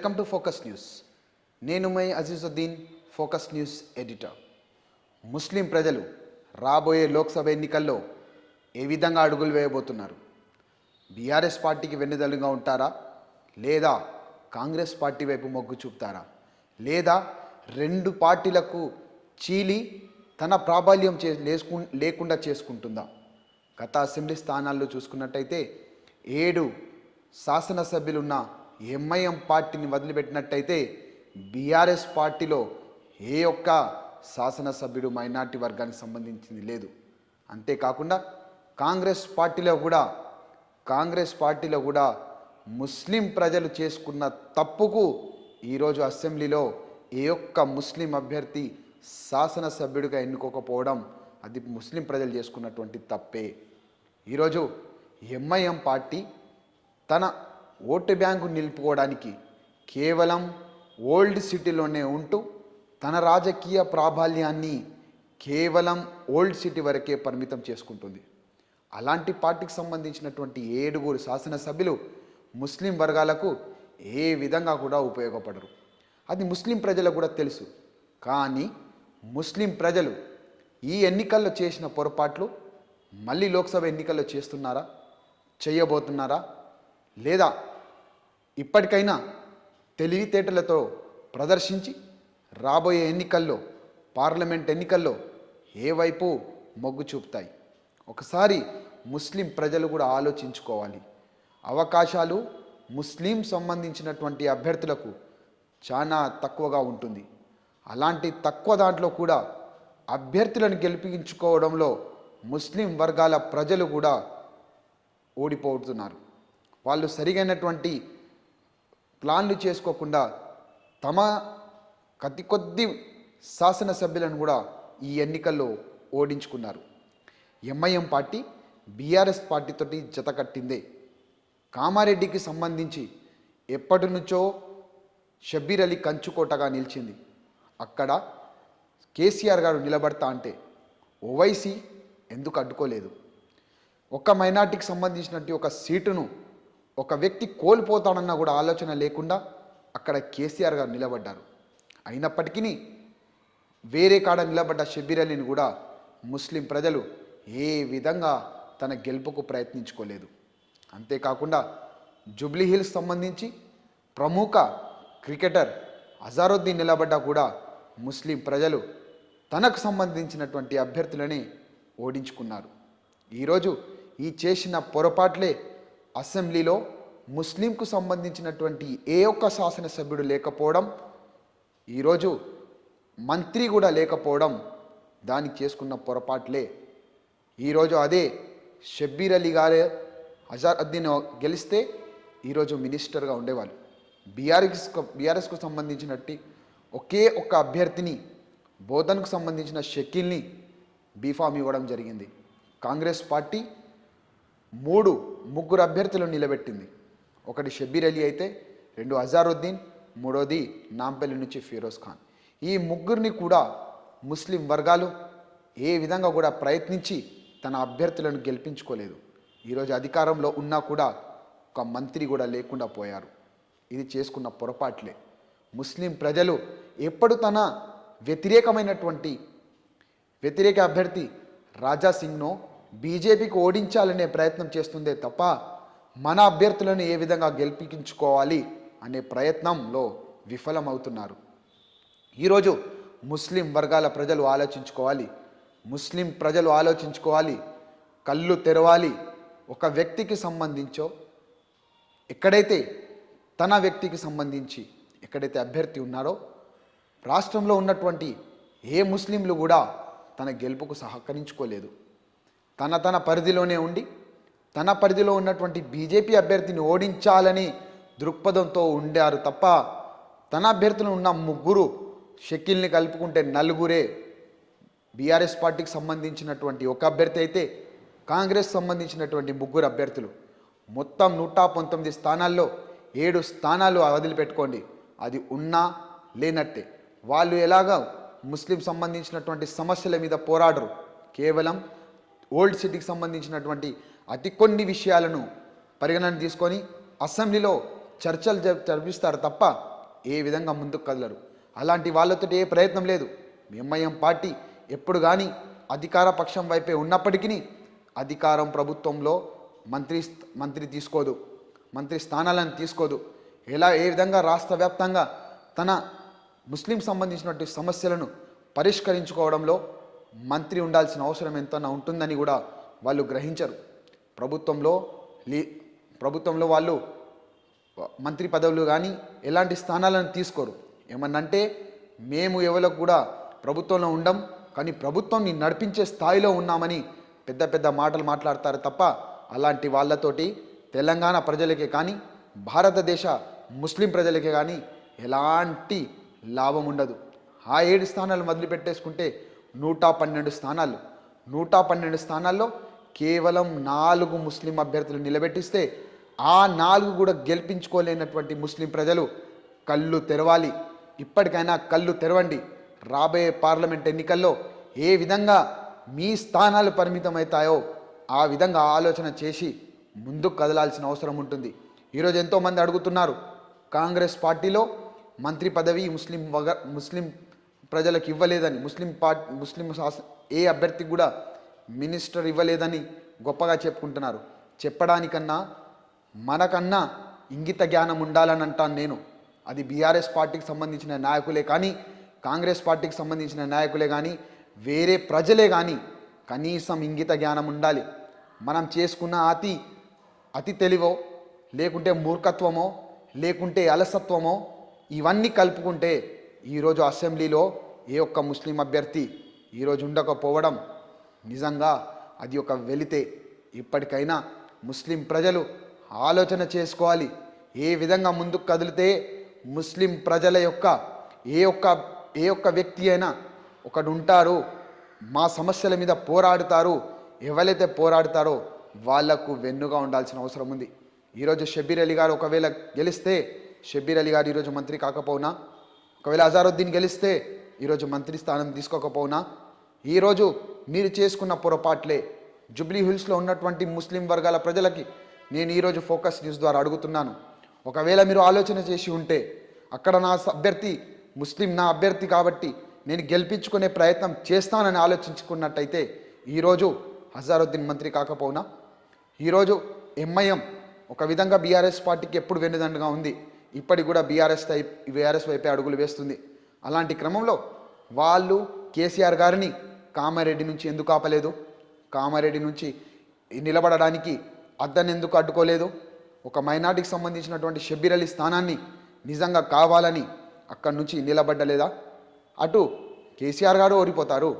Welcome to focus news. నేను my Azizuddin, focus news editor. ముస్లిం ప్రజలు రాబోయే లోక్సభ ఎన్నికల్లో ఏ విధంగా అడుగులు వేయబోతున్నారు? బీఆర్ఎస్ పార్టీకి వెన్నుదలుగా ఉంటారా, లేదా కాంగ్రెస్ పార్టీ వైపు మొగ్గు చూపుతారా, లేదా రెండు పార్టీలకు చీలి తన ప్రాబల్యం లేకుండా చేసుకుంటుందా? గత అసెంబ్లీ స్థానాల్లో చూసుకున్నట్టయితే 7 శాసనసభ్యులున్న ఎంఐఎం పార్టీని వదిలిపెట్టినట్టయితే బీఆర్ఎస్ పార్టీలో ఏ ఒక్క శాసనసభ్యుడు మైనార్టీ వర్గానికి సంబంధించింది లేదు. అంతేకాకుండా కాంగ్రెస్ పార్టీలో కూడా ముస్లిం ప్రజలు చేసుకున్న తప్పుకు ఈరోజు అసెంబ్లీలో ఏ ఒక్క ముస్లిం అభ్యర్థి శాసనసభ్యుడిగా ఎన్నుకోకపోవడం అది ముస్లిం ప్రజలు చేసుకున్నటువంటి తప్పే. ఈరోజు ఎంఐఎం పార్టీ తన ఓటు బ్యాంకు నిలుపుకోవడానికి కేవలం ఓల్డ్ సిటీలోనే ఉంటూ తన రాజకీయ ప్రాబల్యాన్ని కేవలం ఓల్డ్ సిటీ వరకే పరిమితం చేసుకుంటుంది. అలాంటి పార్టీకి సంబంధించినటువంటి 7 శాసనసభ్యులు ముస్లిం వర్గాలకు ఏ విధంగా కూడా ఉపయోగపడరు. అది ముస్లిం ప్రజలకు కూడా తెలుసు. కానీ ముస్లిం ప్రజలు ఈ ఎన్నికల్లో చేసిన పొరపాట్లు మళ్ళీ లోక్సభ ఎన్నికల్లో చేస్తున్నారా, చేయబోతున్నారా, లేదా ఇప్పటికైనా తెలివితేటలతో ప్రదర్శించి రాబోయే ఎన్నికల్లో, పార్లమెంట్ ఎన్నికల్లో ఏ వైపు మొగ్గు చూపుతాయి? ఒకసారి ముస్లిం ప్రజలు కూడా ఆలోచించుకోవాలి. అవకాశాలు ముస్లిం సంబంధించినటువంటి అభ్యర్థులకు చాలా తక్కువగా ఉంటుంది. అలాంటి తక్కువ దాంట్లో కూడా అభ్యర్థులను గెలిపించుకోవడంలో ముస్లిం వర్గాల ప్రజలు కూడా ఓడిపోతున్నారు. వాళ్ళు సరిగైనటువంటి ప్లాన్లు చేసుకోకుండా తమ కొద్ది శాసనసభ్యులను కూడా ఈ ఎన్నికల్లో ఓడించుకున్నారు. ఎంఐఎం పార్టీ బీఆర్ఎస్ పార్టీతోటి జత కట్టిందే. కామారెడ్డికి సంబంధించి ఎప్పటి నుంచో షబ్బీర్ అలీ కంచుకోటగా నిలిచింది. అక్కడ కేసీఆర్ గారు నిలబడతా అంటే ఓవైసీ ఎందుకు అడ్డుకోలేదు? ఒక్క మైనార్టీకి సంబంధించినట్టు ఒక సీటును ఒక వ్యక్తి కోల్పోతాడన్న కూడా ఆలోచన లేకుండా అక్కడ కేసీఆర్ గారు నిలబడ్డారు. అయినప్పటికీ వేరే కాడ నిలబడ్డ షబ్బీర్ అలీని కూడా ముస్లిం ప్రజలు ఏ విధంగా తన గెలుపుకు ప్రయత్నించుకోలేదు. అంతేకాకుండా జూబ్లీ హిల్స్ సంబంధించి ప్రముఖ క్రికెటర్ అజారుద్దీన్ నిలబడ్డా కూడా ముస్లిం ప్రజలు తనకు సంబంధించినటువంటి అభ్యర్థులని ఓడించుకున్నారు. ఈరోజు ఈ చేసిన పొరపాట్లే అసెంబ్లీలో ముస్లింకు సంబంధించినటువంటి ఏ ఒక్క శాసనసభ్యుడు లేకపోవడం, ఈరోజు మంత్రి కూడా లేకపోవడం దానికి చేసుకున్న పొరపాట్లే. ఈరోజు అదే షబ్బీర్ అలీ గారే అజారుద్దీన్ గెలిస్తే ఈరోజు మినిస్టర్గా ఉండేవాళ్ళు. బీఆర్ఎస్కు సంబంధించినట్టు ఒకే ఒక్క అభ్యర్థిని, బోధనకు సంబంధించిన షకీల్ని బీఫామ్ ఇవ్వడం జరిగింది. కాంగ్రెస్ పార్టీ 3 అభ్యర్థులను నిలబెట్టింది. ఒకటి షబ్బీర్ అలీ అయితే, 2 అజారుద్దీన్, 3వది నాంపల్లి నుంచి ఫిరోజ్ ఖాన్. ఈ 3 కూడా ముస్లిం వర్గాలు ఏ విధంగా కూడా ప్రయత్నించి తన అభ్యర్థులను గెలిపించుకోలేదు. ఈరోజు అధికారంలో ఉన్నా కూడా ఒక మంత్రి కూడా లేకుండా పోయారు. ఇది చేసుకున్న పొరపాట్లే. ముస్లిం ప్రజలు ఎప్పుడు తన వ్యతిరేక అభ్యర్థి రాజాసింగ్ను బీజేపీకి ఓడించాలనే ప్రయత్నం చేస్తుందే తప్ప మన అభ్యర్థులను ఏ విధంగా గెలిపించుకోవాలి అనే ప్రయత్నంలో విఫలమవుతున్నారు. ఈరోజు ముస్లిం వర్గాల ప్రజలు ఆలోచించుకోవాలి. ముస్లిం ప్రజలు ఆలోచించుకోవాలి, కళ్ళు తెరవాలి. ఒక వ్యక్తికి సంబంధించో ఎక్కడైతే తన వ్యక్తికి సంబంధించి ఎక్కడైతే అభ్యర్థి ఉన్నారో రాష్ట్రంలో ఉన్నటువంటి ఏ ముస్లింలు కూడా తన గెలుపుకు సహకరించుకోలేదు. తన పరిధిలోనే ఉండి తన పరిధిలో ఉన్నటువంటి బీజేపీ అభ్యర్థిని ఓడించాలని దృక్పథంతో ఉండారు తప్ప తన అభ్యర్థులు ఉన్న 3 షకీల్ని కలుపుకుంటే 4 బీఆర్ఎస్ పార్టీకి సంబంధించినటువంటి ఒక అభ్యర్థి అయితే కాంగ్రెస్ సంబంధించినటువంటి 3 అభ్యర్థులు. మొత్తం 119 స్థానాల్లో 7 స్థానాలు వదిలిపెట్టుకోండి, అది ఉన్నా లేనట్టే. వాళ్ళు ఎలాగా ముస్లిం సంబంధించినటువంటి సమస్యల మీద పోరాడరు. కేవలం ఓల్డ్ సిటీకి సంబంధించినటువంటి అతి కొన్ని విషయాలను పరిగణన తీసుకొని అసెంబ్లీలో చర్చలు జరిపిస్తారు తప్ప ఏ విధంగా ముందుకు కదలరు. అలాంటి వాళ్ళతో ఏ ప్రయత్నం లేదు. ఎంఐఎం పార్టీ ఎప్పుడు కానీ అధికార పక్షం వైపే ఉన్నప్పటికీ అధికారం ప్రభుత్వంలో మంత్రి తీసుకోదు, మంత్రి స్థానాలను తీసుకోదు. ఏ విధంగా రాష్ట్ర వ్యాప్తంగా తన ముస్లిం సంబంధించినటువంటి సమస్యలను పరిష్కరించుకోవడంలో మంత్రి ఉండాల్సిన అవసరం ఎంతైనా ఉంటుందని కూడా వాళ్ళు గ్రహించరు. ప్రభుత్వంలో వాళ్ళు మంత్రి పదవులు కానీ ఎలాంటి స్థానాలను తీసుకోరు. ఏమన్నంటే మేము ఎవరికి కూడా ప్రభుత్వంలో ఉండం, కానీ ప్రభుత్వాన్ని నడిపించే స్థాయిలో ఉన్నామని పెద్ద పెద్ద మాటలు మాట్లాడతారు తప్ప అలాంటి వాళ్ళతోటి తెలంగాణ ప్రజలకే కానీ భారతదేశ ముస్లిం ప్రజలకే కానీ ఎలాంటి లాభం ఉండదు. ఆ 7 స్థానాలు మొదలుపెట్టేసుకుంటే 112 స్థానాలు, 112 స్థానాల్లో కేవలం 4 ముస్లిం అభ్యర్థులు నిలబెట్టిస్తే ఆ 4 కూడా గెలిపించుకోలేనటువంటి ముస్లిం ప్రజలు కళ్ళు తెరవాలి. ఇప్పటికైనా కళ్ళు తెరవండి. రాబోయే పార్లమెంట్ ఎన్నికల్లో ఏ విధంగా మీ స్థానాలు పరిమితమవుతాయో ఆ విధంగా ఆలోచన చేసి ముందుకు కదలాల్సిన అవసరం ఉంటుంది. ఈరోజు ఎంతోమంది అడుగుతున్నారు, కాంగ్రెస్ పార్టీలో మంత్రి పదవి ముస్లిం ప్రజలకు ఇవ్వలేదని, ముస్లిం ఏ అభ్యర్థికి కూడా మినిస్టర్ ఇవ్వలేదని గొప్పగా చెప్పుకుంటున్నారు. చెప్పడానికన్నా మనకన్నా ఇంగిత జ్ఞానం ఉండాలని అంటాను నేను. అది బీఆర్ఎస్ పార్టీకి సంబంధించిన నాయకులే కానీ, కాంగ్రెస్ పార్టీకి సంబంధించిన నాయకులే కానీ, వేరే ప్రజలే కానీ కనీసం ఇంగిత జ్ఞానం ఉండాలి. మనం చేసుకున్న అతి తెలివో, లేకుంటే మూర్ఖత్వమో, లేకుంటే అలసత్వమో ఇవన్నీ కలుపుకుంటే ఈరోజు అసెంబ్లీలో ఏ ఒక్క ముస్లిం అభ్యర్థి ఈరోజు ఉండకపోవడం నిజంగా అది ఒక వెలితే. ఇప్పటికైనా ముస్లిం ప్రజలు ఆలోచన చేసుకోవాలి. ఏ విధంగా ముందుకు కదిలితే ముస్లిం ప్రజల యొక్క ఏ ఒక్క వ్యక్తి అయినా ఒకడు ఉంటారు, మా సమస్యల మీద పోరాడుతారు. ఎవరైతే పోరాడుతారో వాళ్లకు వెన్నుగా ఉండాల్సిన అవసరం ఉంది. ఈరోజు షబ్బీర్ అలీ గారు ఒకవేళ గెలిస్తే షబ్బీర్ అలీ గారు ఈరోజు మంత్రి కాకపోవునా, ఒకవేళ అజారుద్దీన్ గెలిస్తే ఈరోజు మంత్రి స్థానం తీసుకోకపోవునా, ఈరోజు మీరు చేసుకున్న పొరపాట్లే. జూబ్లీ హిల్స్లో ఉన్నటువంటి ముస్లిం వర్గాల ప్రజలకి నేను ఈరోజు ఫోకస్ న్యూస్ ద్వారా అడుగుతున్నాను, ఒకవేళ మీరు ఆలోచన చేసి ఉంటే అక్కడ నా అభ్యర్థి కాబట్టి నేను గెలిపించుకునే ప్రయత్నం చేస్తానని ఆలోచించుకున్నట్టయితే ఈరోజు అజారుద్దీన్ మంత్రి కాకపోవునా. ఈరోజు ఎంఐఎం ఒక విధంగా బీఆర్ఎస్ పార్టీకి ఎప్పుడు వెన్నుదండగా ఉంది, ఇప్పటికి కూడా బీఆర్ఎస్ వైపే అడుగులు వేస్తుంది. అలాంటి క్రమంలో వాళ్ళు కేసీఆర్ గారిని కామారెడ్డి నుంచి ఎందుకు ఆపలేదు, కామారెడ్డి నుంచి నిలబడడానికి అద్దను ఎందుకు అడ్డుకోలేదు, ఒక మైనార్టీకి సంబంధించినటువంటి షబ్బీర్ అలీ స్థానాన్ని నిజంగా కావాలని అక్కడి నుంచి నిలబడ్డలేదా? అటు కేసీఆర్ గారు ఓడిపోతారు,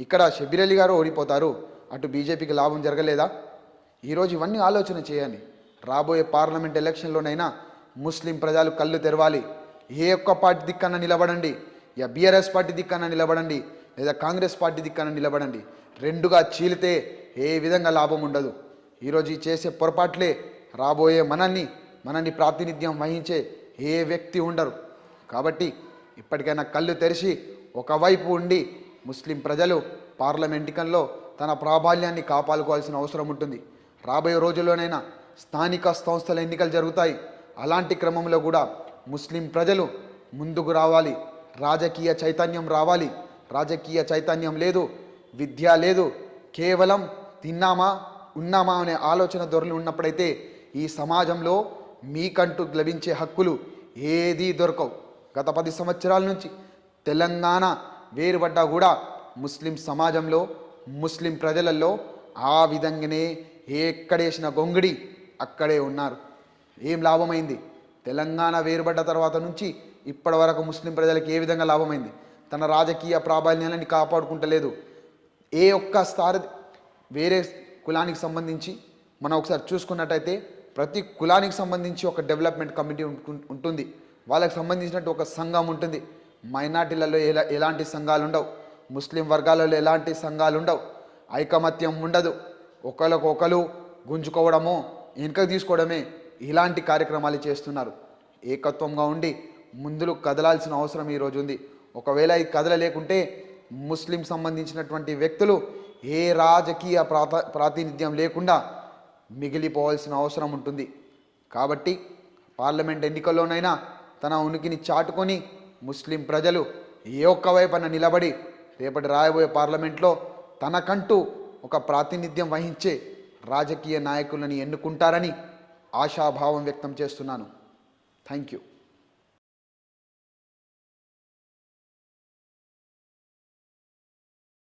ఇక్కడ షబ్బీర్ అలీ గారు ఓడిపోతారు, అటు బీజేపీకి లాభం జరగలేదా? ఈరోజు ఇవన్నీ ఆలోచన చేయండి. రాబోయే పార్లమెంట్ ఎలక్షన్లోనైనా ముస్లిం ప్రజలు కళ్ళు తెరవాలి. ఏ ఒక్క పార్టీ దిక్కన నిలబడండి, బీఆర్ఎస్ పార్టీ దిక్కన నిలబడండి, లేదా కాంగ్రెస్ పార్టీ దిక్కన నిలబడండి. రెండుగా చీలితే ఏ విధంగా లాభం ఉండదు. ఈరోజు చేసే పొరపాట్లే రాబోయే మనల్ని ప్రాతినిధ్యం వహించే ఏ వ్యక్తి ఉండరు. కాబట్టి ఇప్పటికైనా కళ్ళు తెరిచి ఒకవైపు ఉండి ముస్లిం ప్రజలు పార్లమెంట్ ఎన్నికల్లో తన ప్రాబల్యాన్ని కాపాడుకోవాల్సిన అవసరం ఉంటుంది. రాబోయే రోజుల్లోనైనా స్థానిక సంస్థల ఎన్నికలు జరుగుతాయి. అలాంటి క్రమంలో కూడా ముస్లిం ప్రజలు ముందుకు రావాలి, రాజకీయ చైతన్యం రావాలి. రాజకీయ చైతన్యం లేదు, విద్య లేదు, కేవలం తిన్నామా ఉన్నామా అనే ఆలోచన ధోరణి ఉన్నప్పుడైతే ఈ సమాజంలో మీకంటూ లభించే హక్కులు ఏదీ దొరకవు. గత 10 సంవత్సరాల నుంచి తెలంగాణ వేరుపడ్డా కూడా ముస్లిం సమాజంలో ముస్లిం ప్రజలలో ఆ విధంగానే ఎక్కడేసిన గొంగిడి అక్కడే ఉన్నారు. ఏం లాభమైంది? తెలంగాణ వేరుపడ్డ తర్వాత నుంచి ఇప్పటి వరకు ముస్లిం ప్రజలకు ఏ విధంగా లాభమైంది? తన రాజకీయ ప్రాబల్యాన్ని కాపాడుకుంటలేదు. ఏ ఒక్కసారి వేరే కులానికి సంబంధించి మనం ఒకసారి చూసుకున్నట్టయితే ప్రతి కులానికి సంబంధించి ఒక డెవలప్మెంట్ కమిటీ ఉంటుంది, వాళ్ళకి సంబంధించినట్టు ఒక సంఘం ఉంటుంది. మైనార్టీలలో ఎలాంటి సంఘాలు ఉండవు, ముస్లిం వర్గాలలో ఎలాంటి సంఘాలు ఉండవు, ఐకమత్యం ఉండదు. ఒకరికొకరు గుంజుకోవడమో వెనుకకు తీసుకోవడమే ఇలాంటి కార్యక్రమాలు చేస్తున్నారు. ఏకత్వంగా ఉండి ముందుకు కదలాల్సిన అవసరం ఈరోజు ఉంది. ఒకవేళ ఈ కదలలేకుంటే ముస్లిం సంబంధించినటువంటి వ్యక్తులు ఏ రాజకీయ ప్రాతినిధ్యం లేకుండా మిగిలిపోవాల్సిన అవసరం ఉంటుంది. కాబట్టి పార్లమెంట్ ఎన్నికల్లోనైనా తన ఉనికిని చాటుకొని ముస్లిం ప్రజలు ఏ ఒక్క వైపున నిలబడి రేపటి రాబోయే పార్లమెంట్లో తనకంటూ ఒక ప్రాతినిధ్యం వహించే రాజకీయ నాయకులని ఎన్నుకుంటారని ఆశాభావం వ్యక్తం చేస్తున్నాను. Thank you.